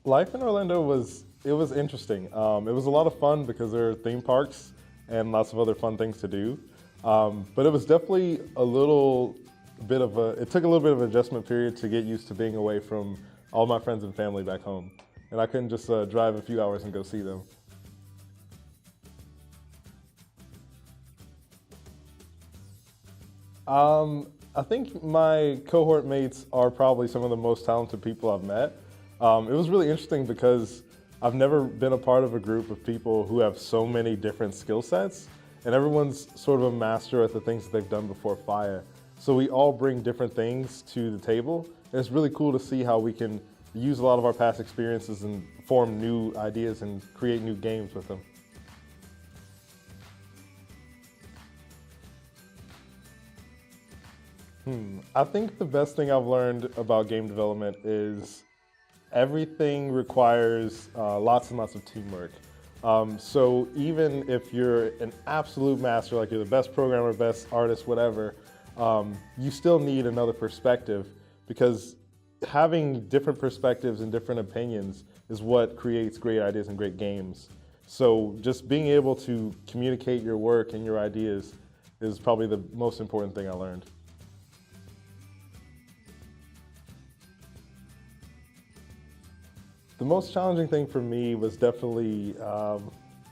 Life in Orlando was interesting. It was a lot of fun because there are theme parks and lots of other fun things to do. But it was definitely it took a little bit of an adjustment period to get used to being away from all my friends and family back home. And I couldn't just drive a few hours and go see them. I think my cohort mates are probably some of the most talented people I've met. It was really interesting because I've never been a part of a group of people who have so many different skill sets, and everyone's sort of a master at the things that they've done before FIEA. So we all bring different things to the table, and it's really cool to see how we can use a lot of our past experiences and form new ideas and create new games with them. I think the best thing I've learned about game development is everything requires lots and lots of teamwork. So even if you're an absolute master, like you're the best programmer, best artist, whatever, you still need another perspective, because having different perspectives and different opinions is what creates great ideas and great games. So just being able to communicate your work and your ideas is probably the most important thing I learned. The most challenging thing for me was definitely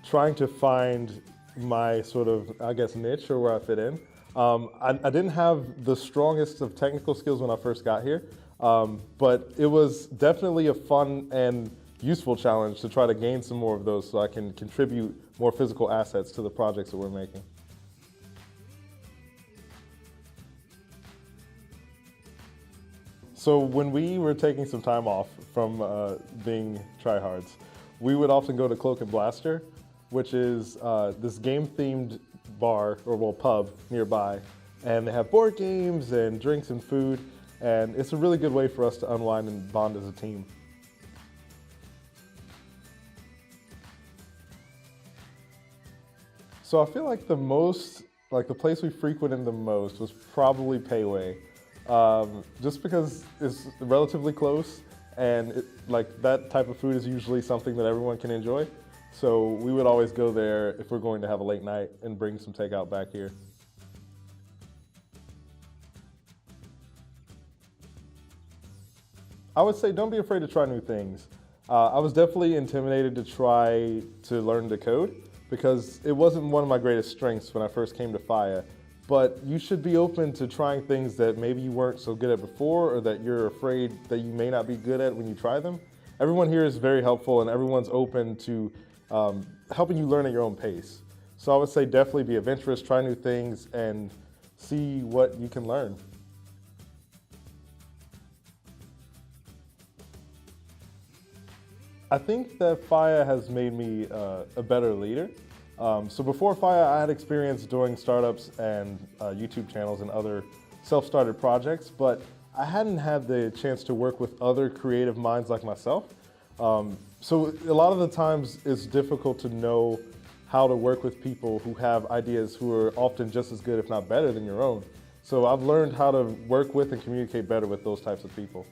trying to find my sort of, I guess, niche, or where I fit in. I didn't have the strongest of technical skills when I first got here, but it was definitely a fun and useful challenge to try to gain some more of those so I can contribute more physical assets to the projects that we're making. So when we were taking some time off from being tryhards, we would often go to Cloak and Blaster, which is this game-themed bar, or well, pub nearby, and they have board games and drinks and food, and it's a really good way for us to unwind and bond as a team. So I feel like the place we frequented the most was probably Payway. Just because it's relatively close, and that type of food is usually something that everyone can enjoy. So we would always go there if we're going to have a late night and bring some takeout back here. I would say don't be afraid to try new things. I was definitely intimidated to try to learn to code because it wasn't one of my greatest strengths when I first came to FIEA. But you should be open to trying things that maybe you weren't so good at before, or that you're afraid that you may not be good at when you try them. Everyone here is very helpful, and everyone's open to helping you learn at your own pace. So I would say definitely be adventurous, try new things, and see what you can learn. I think that FIEA has made me a better leader. So before FIEA, I had experience doing startups and YouTube channels and other self-started projects, but I hadn't had the chance to work with other creative minds like myself. So a lot of the times it's difficult to know how to work with people who have ideas who are often just as good, if not better, than your own. So I've learned how to work with and communicate better with those types of people.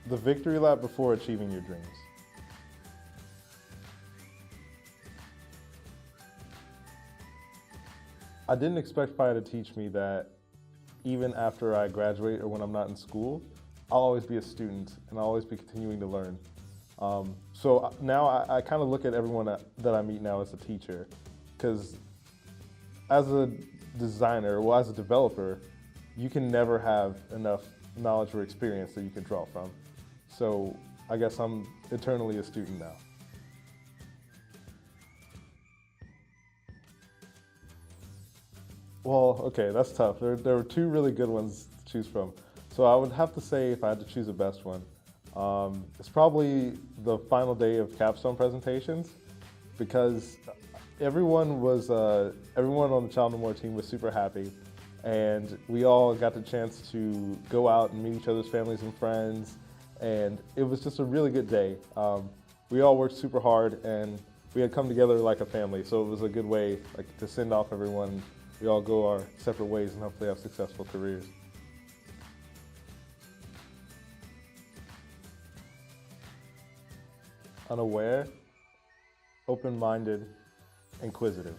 The victory lap before achieving your dreams. I didn't expect FIEA to teach me that even after I graduate or when I'm not in school, I'll always be a student and I'll always be continuing to learn. So now I kind of look at everyone that I meet now as a teacher, because as a designer, well, as a developer, you can never have enough knowledge or experience that you can draw from. So I guess I'm eternally a student now. Well, okay, that's tough. There were two really good ones to choose from. So I would have to say, if I had to choose the best one, it's probably the final day of capstone presentations, because everyone on the Child No More team was super happy, and we all got the chance to go out and meet each other's families and friends, and it was just a really good day. We all worked super hard, and we had come together like a family, so it was a good way to send off everyone. We all go our separate ways and hopefully have successful careers. unaware, open-minded, inquisitive.